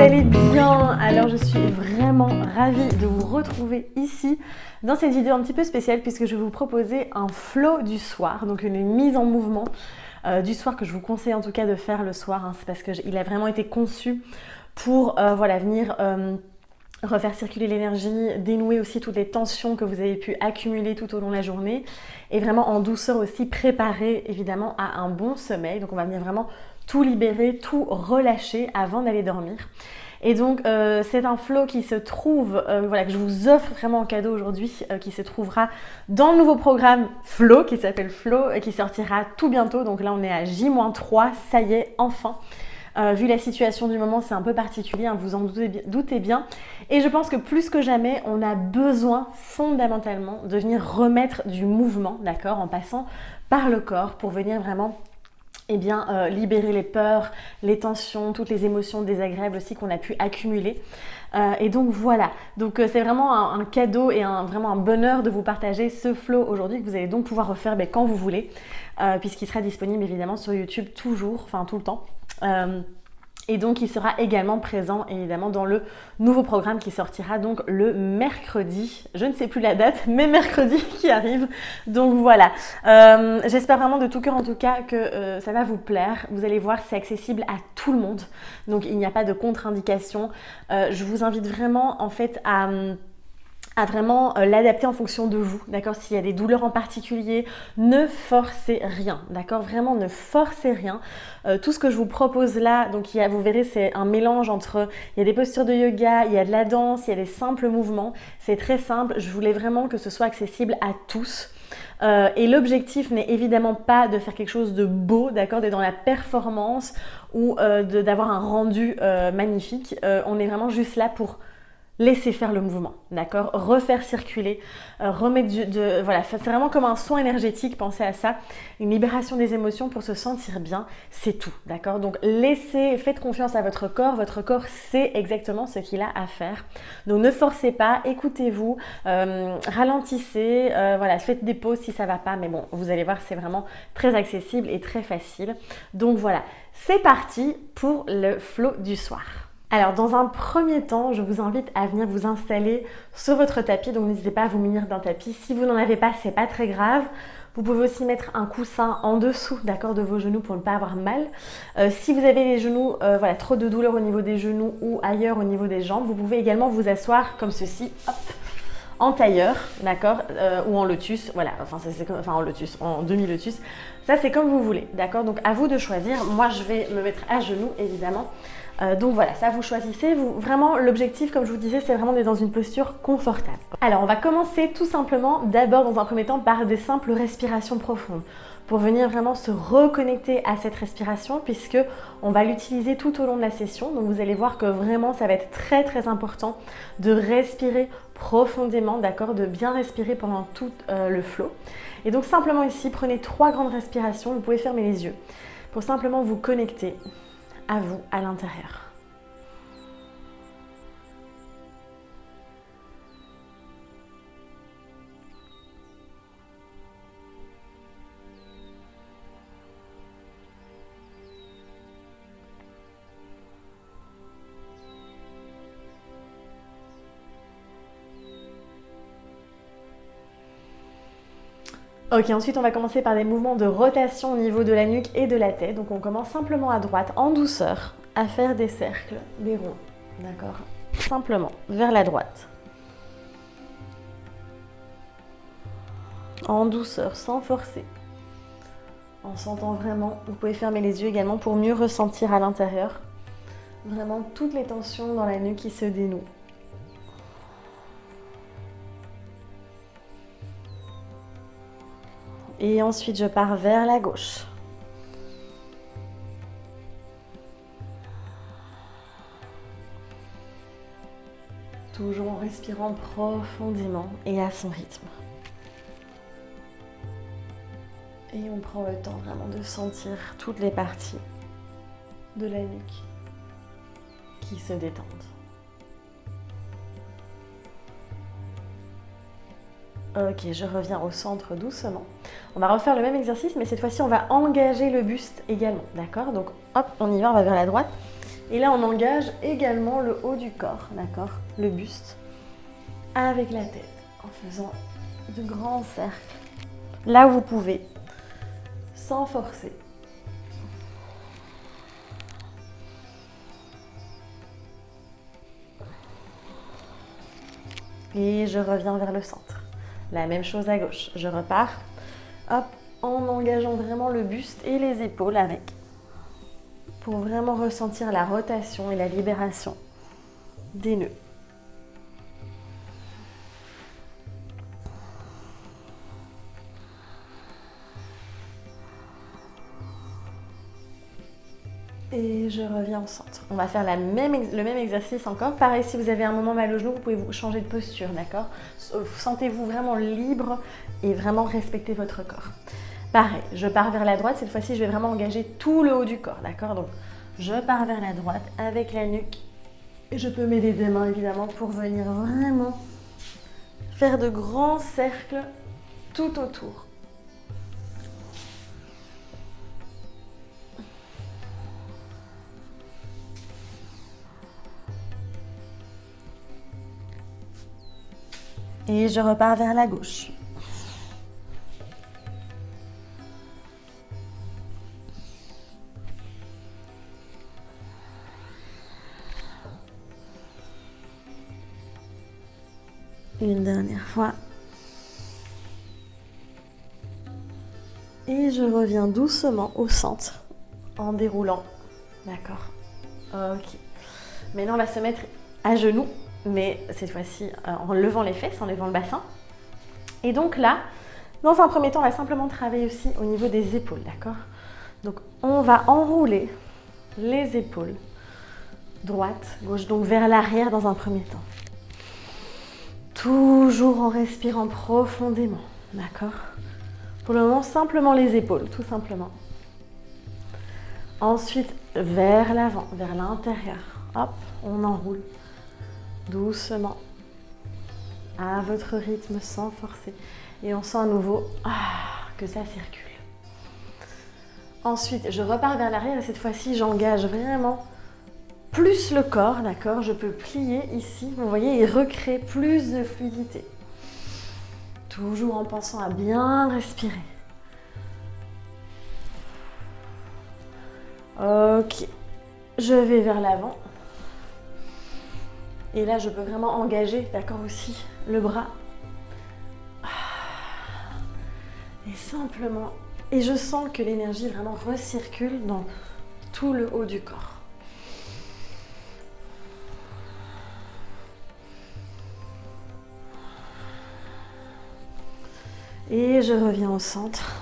allez bien. Alors je suis vraiment ravie de vous retrouver ici dans cette vidéo un petit peu spéciale puisque je vais vous proposer un flow du soir, donc une mise en mouvement du soir que je vous conseille en tout cas de faire le soir, hein. C'est parce qu'il a vraiment été conçu pour venir refaire circuler l'énergie, dénouer aussi toutes les tensions que vous avez pu accumuler tout au long de la journée et vraiment en douceur aussi préparer évidemment à un bon sommeil. Donc on va venir vraiment tout libérer, tout relâcher avant d'aller dormir. Et donc c'est un flow qui se trouve, que je vous offre vraiment en cadeau aujourd'hui, qui se trouvera dans le nouveau programme Flow, qui s'appelle Flow, et qui sortira tout bientôt. Donc là on est à J-3, ça y est, enfin. Vu la situation du moment, c'est un peu particulier, hein, vous en doutez bien. Et je pense que plus que jamais, on a besoin fondamentalement de venir remettre du mouvement, d'accord, en passant par le corps pour venir vraiment libérer les peurs, les tensions, toutes les émotions désagréables aussi qu'on a pu accumuler. Et donc voilà, donc c'est vraiment un cadeau et vraiment un bonheur de vous partager ce flow aujourd'hui que vous allez donc pouvoir refaire quand vous voulez, puisqu'il sera disponible évidemment sur YouTube toujours, enfin tout le temps. Et donc il sera également présent évidemment dans le nouveau programme qui sortira donc le mercredi, je ne sais plus la date, mais mercredi qui arrive. Donc voilà, j'espère vraiment de tout cœur en tout cas que ça va vous plaire. Vous allez voir, c'est accessible à tout le monde, donc il n'y a pas de contre-indication. Je vous invite vraiment en fait à vraiment l'adapter en fonction de vous, d'accord? S'il y a des douleurs en particulier, ne forcez rien, d'accord? Vraiment, ne forcez rien. Tout ce que je vous propose là, donc vous verrez, c'est un mélange entre, il y a des postures de yoga, il y a de la danse, il y a des simples mouvements. C'est très simple, je voulais vraiment que ce soit accessible à tous. Et l'objectif n'est évidemment pas de faire quelque chose de beau, d'accord, d'être dans la performance ou d'avoir un rendu magnifique. On est vraiment juste là pour laisser faire le mouvement, d'accord? Refaire circuler, remettre voilà, c'est vraiment comme un soin énergétique, pensez à ça, une libération des émotions pour se sentir bien, c'est tout, d'accord? Donc faites confiance à votre corps sait exactement ce qu'il a à faire. Donc ne forcez pas, écoutez-vous, ralentissez, faites des pauses si ça va pas, mais bon, vous allez voir, c'est vraiment très accessible et très facile. Donc voilà, c'est parti pour le flow du soir. Alors dans un premier temps, je vous invite à venir vous installer sur votre tapis, donc n'hésitez pas à vous munir d'un tapis. Si vous n'en avez pas, c'est pas très grave. Vous pouvez aussi mettre un coussin en dessous, d'accord, de vos genoux pour ne pas avoir mal. Si vous avez les genoux, trop de douleur au niveau des genoux ou ailleurs au niveau des jambes, vous pouvez également vous asseoir comme ceci, hop, en tailleur, d'accord, ou en lotus, voilà, en lotus, en demi-lotus. Ça c'est comme vous voulez, d'accord. Donc à vous de choisir. Moi je vais me mettre à genoux évidemment. Donc voilà, ça vous choisissez. Vraiment, l'objectif, comme je vous disais, c'est vraiment d'être dans une posture confortable. Alors, on va commencer tout simplement, d'abord dans un premier temps, par des simples respirations profondes pour venir vraiment se reconnecter à cette respiration puisque on va l'utiliser tout au long de la session. Donc vous allez voir que vraiment, ça va être très très important de respirer profondément, d'accord, de bien respirer pendant tout le flow. Et donc simplement ici, prenez 3 grandes respirations. Vous pouvez fermer les yeux pour simplement vous connecter à vous, à l'intérieur. Ok, ensuite on va commencer par des mouvements de rotation au niveau de la nuque et de la tête. Donc on commence simplement à droite, en douceur, à faire des cercles, des ronds, d'accord? Simplement, vers la droite. En douceur, sans forcer. En sentant vraiment, vous pouvez fermer les yeux également pour mieux ressentir à l'intérieur vraiment toutes les tensions dans la nuque qui se dénouent. Et ensuite, je pars vers la gauche. Toujours en respirant profondément et à son rythme. Et on prend le temps vraiment de sentir toutes les parties de la nuque qui se détendent. Ok, je reviens au centre doucement. On va refaire le même exercice, mais cette fois-ci, on va engager le buste également, d'accord? Donc, hop, on y va, on va vers la droite. Et là, on engage également le haut du corps, d'accord? Le buste avec la tête en faisant de grands cercles. Là où vous pouvez, sans forcer. Et je reviens vers le centre. La même chose à gauche. Je repars, hop, en engageant vraiment le buste et les épaules avec. Pour vraiment ressentir la rotation et la libération des nœuds. Et je reviens au centre. On va faire le même exercice encore. Pareil, si vous avez un moment mal au genou, vous pouvez vous changer de posture, d'accord? Sentez-vous vraiment libre et vraiment respectez votre corps. Pareil, je pars vers la droite. Cette fois-ci, je vais vraiment engager tout le haut du corps, d'accord? Donc, je pars vers la droite avec la nuque. Et je peux m'aider des mains, évidemment, pour venir vraiment faire de grands cercles tout autour. Et je repars vers la gauche. Une dernière fois. Et je reviens doucement au centre en déroulant. D'accord. Ok. Maintenant, on va se mettre à genoux, mais cette fois-ci en levant les fesses, en levant le bassin. Et donc là, dans un premier temps, on va simplement travailler aussi au niveau des épaules, d'accord? Donc, on va enrouler les épaules, droite, gauche, donc vers l'arrière dans un premier temps. Toujours en respirant profondément, d'accord? Pour le moment, simplement les épaules, tout simplement. Ensuite, vers l'avant, vers l'intérieur. Hop, on enroule doucement, à votre rythme, sans forcer. Et on sent à nouveau que ça circule. Ensuite, je repars vers l'arrière et cette fois-ci, j'engage vraiment plus le corps, d'accord? Je peux plier ici, vous voyez, et recréer plus de fluidité. Toujours en pensant à bien respirer. Ok, je vais vers l'avant. Et là, je peux vraiment engager, d'accord, aussi, le bras. Et simplement, et je sens que l'énergie vraiment recircule dans tout le haut du corps. Et je reviens au centre.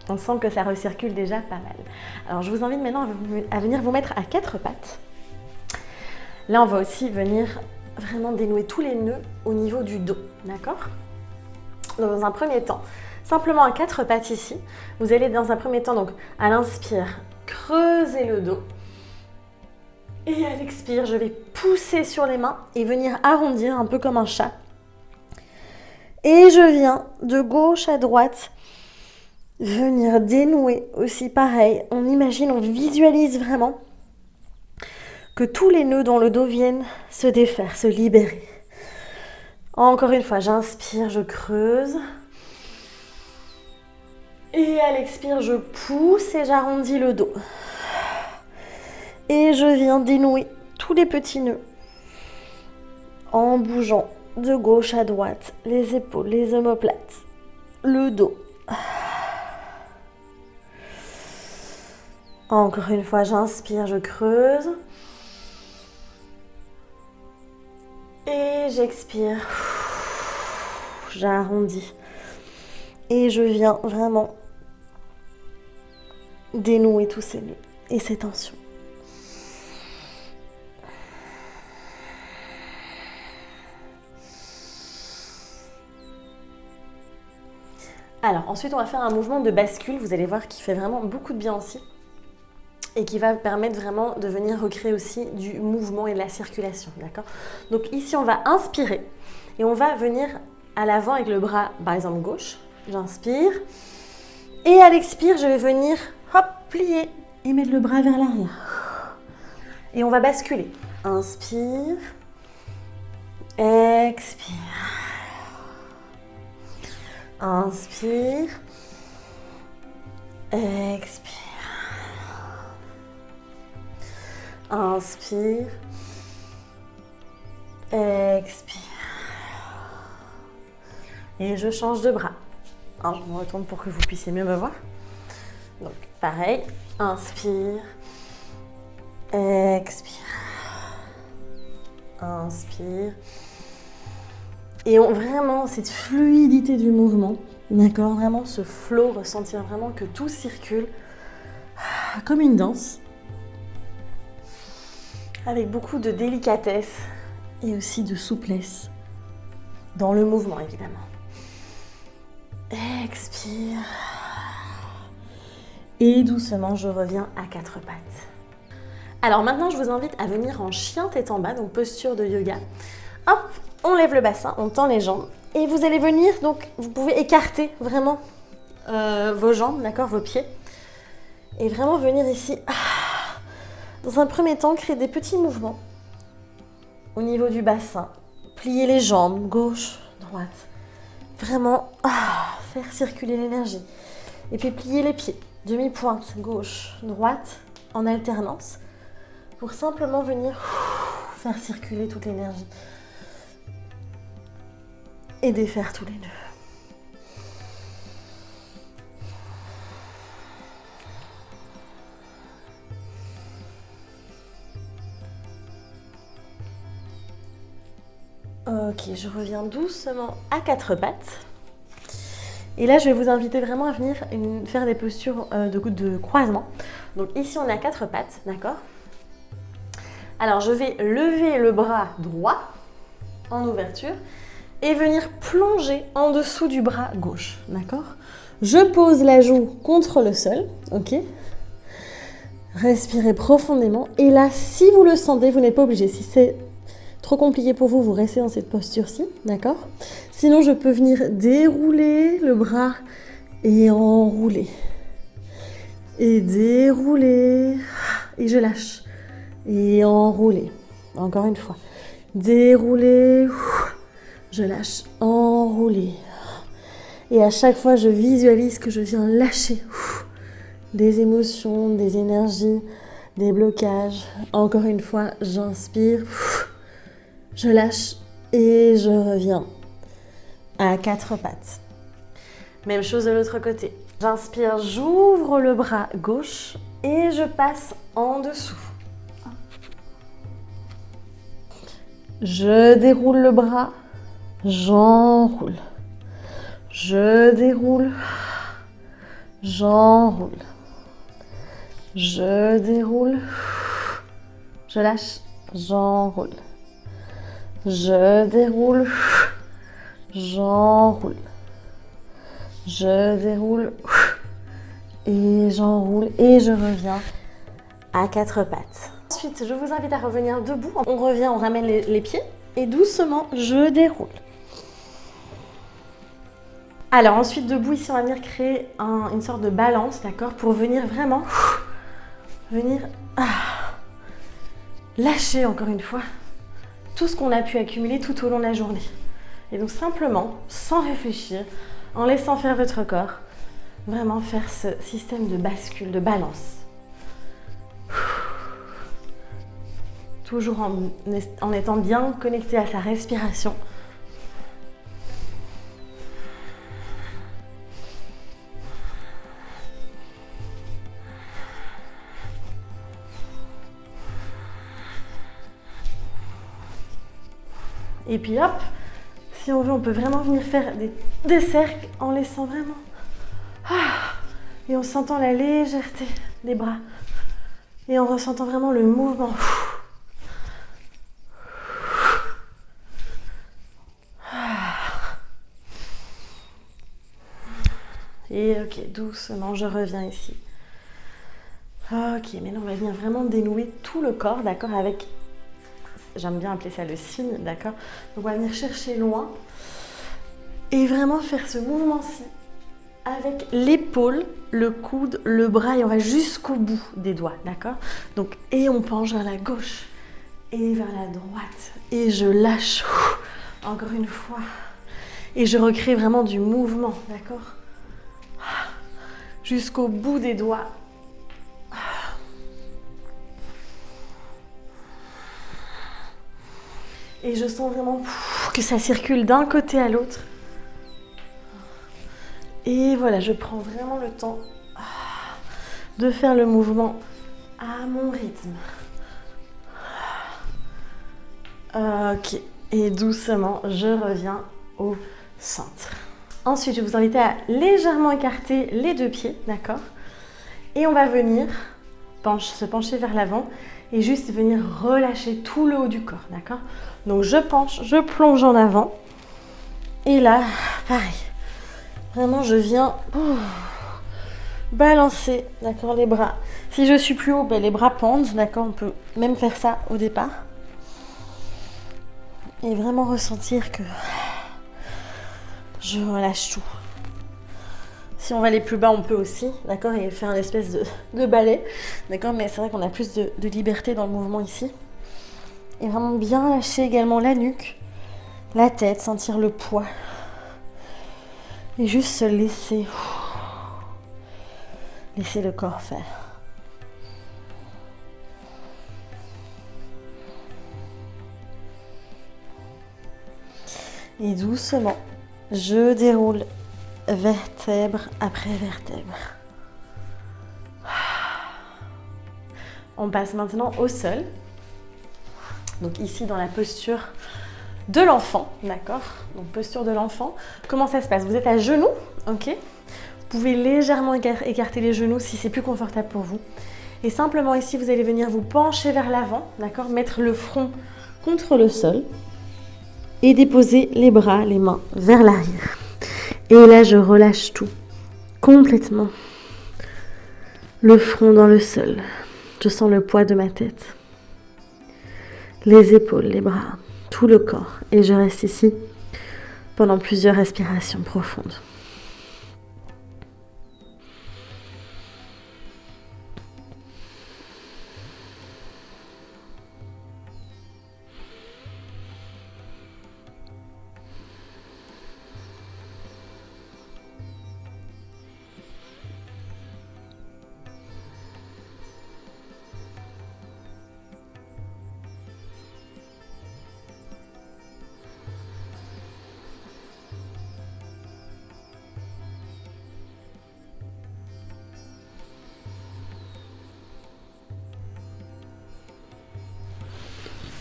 On sent que ça recircule déjà pas mal. Alors, je vous invite maintenant à venir vous mettre à 4 pattes. Là, on va aussi venir vraiment dénouer tous les nœuds au niveau du dos, d'accord? Dans un premier temps, simplement à 4 pattes ici. Vous allez dans un premier temps, donc à l'inspire, creuser le dos. Et à l'expire, je vais pousser sur les mains et venir arrondir un peu comme un chat. Et je viens de gauche à droite venir dénouer aussi pareil. On imagine, on visualise vraiment que tous les nœuds dans le dos viennent se défaire, se libérer. Encore une fois, j'inspire, je creuse. Et à l'expire, je pousse et j'arrondis le dos. Et je viens dénouer tous les petits nœuds en bougeant de gauche à droite, les épaules, les omoplates, le dos. Encore une fois, j'inspire, je creuse. Et j'expire. J'arrondis. Et je viens vraiment dénouer tous ces nœuds et ces tensions. Alors, ensuite, on va faire un mouvement de bascule. Vous allez voir qu'il fait vraiment beaucoup de bien aussi. Et qui va permettre vraiment de venir recréer aussi du mouvement et de la circulation, d'accord? Donc ici, on va inspirer et on va venir à l'avant avec le bras, par exemple, gauche. J'inspire. Et à l'expire, je vais venir, hop, plier et mettre le bras vers l'arrière. Et on va basculer. Inspire, expire. Inspire, expire. Inspire, expire. Et je change de bras. Alors, je me retourne pour que vous puissiez mieux me voir. Donc, pareil. Inspire, expire. Inspire. Et vraiment, cette fluidité du mouvement, d'accord? Vraiment ce flow, ressentir vraiment que tout circule comme une danse. Avec beaucoup de délicatesse et aussi de souplesse dans le mouvement, évidemment. Expire. Et doucement, je reviens à quatre pattes. Alors maintenant, je vous invite à venir en chien tête en bas, donc posture de yoga. Hop, on lève le bassin, on tend les jambes. Et vous allez venir, donc vous pouvez écarter vraiment vos jambes, d'accord, vos pieds. Et vraiment venir ici, dans un premier temps, créer des petits mouvements au niveau du bassin. Plier les jambes, gauche, droite. Vraiment, faire circuler l'énergie. Et puis plier les pieds, demi-pointe, gauche, droite, en alternance. Pour simplement venir faire circuler toute l'énergie. Et défaire tous les nœuds. Ok, je reviens doucement à quatre pattes. Et là, je vais vous inviter vraiment à venir faire des postures de croisement. Donc ici, on est à quatre pattes, d'accord? Alors, je vais lever le bras droit en ouverture et venir plonger en dessous du bras gauche, d'accord? Je pose la joue contre le sol, ok? Respirez profondément. Et là, si vous le sentez, vous n'êtes pas obligé. Si c'est trop compliqué pour vous, vous restez dans cette posture-ci, d'accord? Sinon, je peux venir dérouler le bras et enrouler. Et dérouler. Et je lâche. Et enrouler. Encore une fois. Dérouler. Je lâche. Enrouler. Et à chaque fois, je visualise que je viens lâcher des émotions, des énergies, des blocages. Encore une fois, j'inspire. Je lâche et je reviens à quatre pattes. Même chose de l'autre côté. J'inspire, j'ouvre le bras gauche et je passe en dessous. Je déroule le bras, j'enroule. Je déroule, j'enroule. Je déroule, je lâche, j'enroule. Je déroule, j'enroule. Je déroule et j'enroule et je reviens à quatre pattes. Ensuite, je vous invite à revenir debout. On revient, on ramène les pieds et doucement, je déroule. Alors ensuite, debout, ici, on va venir créer une sorte de balance, d'accord, pour venir vraiment lâcher encore une fois tout ce qu'on a pu accumuler tout au long de la journée. Et donc simplement, sans réfléchir, en laissant faire votre corps, vraiment faire ce système de bascule, de balance. Toujours en étant bien connecté à sa respiration. Et puis hop, si on veut, on peut vraiment venir faire des cercles en laissant vraiment... et en sentant la légèreté des bras. Et en ressentant vraiment le mouvement. Et ok, doucement, je reviens ici. Ok, maintenant on va venir vraiment dénouer tout le corps, d'accord, avec... J'aime bien appeler ça le signe, d'accord? Donc on va venir chercher loin et vraiment faire ce mouvement-ci avec l'épaule, le coude, le bras et on va jusqu'au bout des doigts, d'accord? Donc, et on penche vers la gauche et vers la droite. Et je lâche, encore une fois. Et je recrée vraiment du mouvement, d'accord? Jusqu'au bout des doigts. Et je sens vraiment que ça circule d'un côté à l'autre. Et voilà, je prends vraiment le temps de faire le mouvement à mon rythme. Ok, et doucement, je reviens au centre. Ensuite, je vais vous inviter à légèrement écarter les deux pieds, d'accord? Et on va venir se pencher vers l'avant et juste venir relâcher tout le haut du corps, d'accord? Donc, je penche, je plonge en avant. Et là, pareil. Vraiment, je viens balancer, d'accord, les bras. Si je suis plus haut, ben, les bras pendent, d'accord? On peut même faire ça au départ. Et vraiment ressentir que je relâche tout. Si on va aller plus bas, on peut aussi, d'accord, et faire une espèce de ballet, d'accord, mais c'est vrai qu'on a plus de liberté dans le mouvement ici. Et vraiment bien lâcher également la nuque, la tête, sentir le poids. Et juste se laisser le corps faire. Et doucement, je déroule vertèbre après vertèbre. On passe maintenant au sol. Donc ici dans la posture de l'enfant, d'accord? Donc posture de l'enfant. Comment ça se passe? Vous êtes à genoux, ok? Vous pouvez légèrement écarter les genoux si c'est plus confortable pour vous. Et simplement ici, vous allez venir vous pencher vers l'avant, d'accord? Mettre le front contre le sol et déposer les bras, les mains vers l'arrière. Et là, je relâche tout, complètement. Le front dans le sol. Je sens le poids de ma tête. Les épaules, les bras, tout le corps. Et je reste ici pendant plusieurs respirations profondes.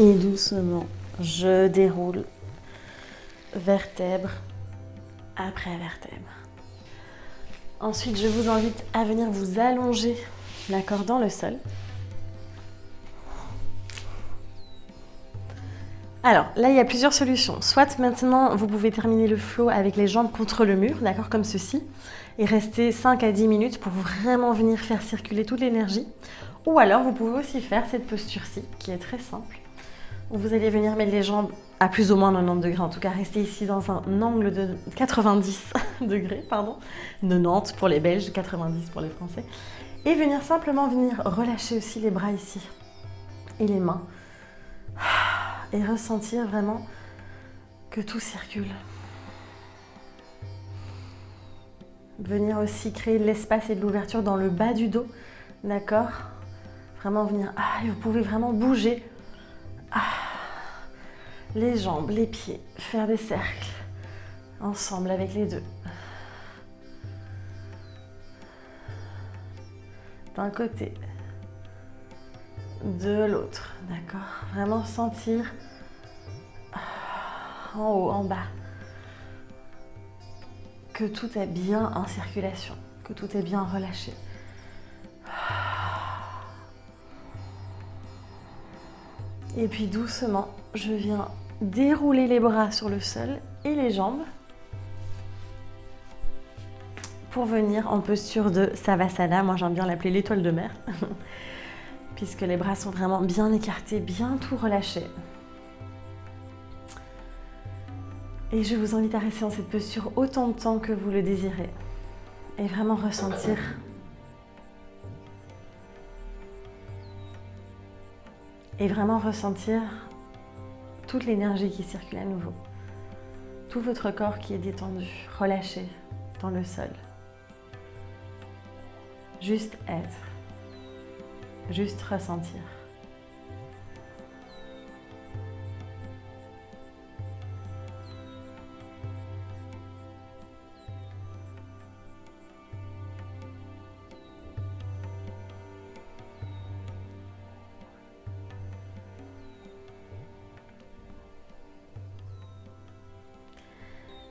Et doucement, je déroule vertèbre après vertèbre. Ensuite, je vous invite à venir vous allonger, d'accord, dans le sol. Alors, là, il y a plusieurs solutions. Soit maintenant, vous pouvez terminer le flow avec les jambes contre le mur, d'accord, comme ceci, et rester 5 à 10 minutes pour vraiment venir faire circuler toute l'énergie. Ou alors, vous pouvez aussi faire cette posture-ci, qui est très simple. Vous allez venir mettre les jambes à plus ou moins 90 degrés, en tout cas rester ici dans un angle de 90 degrés, pardon, 90 pour les Belges, 90 pour les Français, et venir simplement relâcher aussi les bras ici et les mains, et ressentir vraiment que tout circule. Venir aussi créer de l'espace et de l'ouverture dans le bas du dos, d'accord? Vraiment venir, et vous pouvez vraiment bouger. Les jambes, les pieds, faire des cercles ensemble avec les deux. D'un côté, de l'autre, d'accord? Vraiment sentir en haut, en bas, que tout est bien en circulation, que tout est bien relâché. Et puis doucement, je viens dérouler les bras sur le sol et les jambes pour venir en posture de Savasana. Moi, j'aime bien l'appeler l'étoile de mer, puisque les bras sont vraiment bien écartés, bien tout relâché. Et je vous invite à rester dans cette posture autant de temps que vous le désirez. et vraiment ressentir toute l'énergie qui circule à nouveau. Tout votre corps qui est détendu, relâché dans le sol. Juste être, juste ressentir.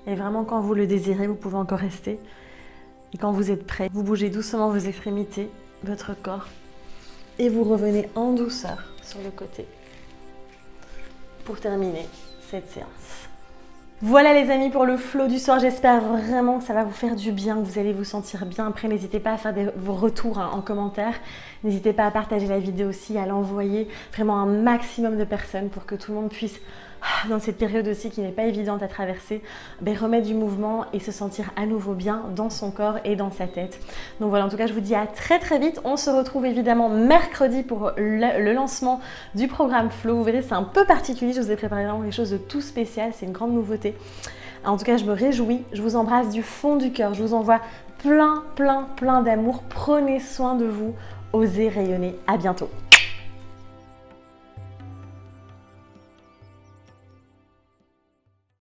Et vraiment, quand vous le désirez, vous pouvez encore rester. Et quand vous êtes prêt, vous bougez doucement vos extrémités, votre corps, et vous revenez en douceur sur le côté pour terminer cette séance. Voilà les amis pour le flow du soir, j'espère vraiment que ça va vous faire du bien, que vous allez vous sentir bien. Après, n'hésitez pas à faire vos retours en commentaire, n'hésitez pas à partager la vidéo aussi, à l'envoyer vraiment à un maximum de personnes pour que tout le monde puisse, dans cette période aussi qui n'est pas évidente à traverser, remettre du mouvement et se sentir à nouveau bien dans son corps et dans sa tête. Donc voilà, en tout cas, je vous dis à très très vite. On se retrouve évidemment mercredi pour le lancement du programme Flow. Vous verrez, c'est un peu particulier. Je vous ai préparé vraiment quelque chose de tout spécial. C'est une grande nouveauté. En tout cas, je me réjouis. Je vous embrasse du fond du cœur. Je vous envoie plein d'amour. Prenez soin de vous. Osez rayonner. À bientôt.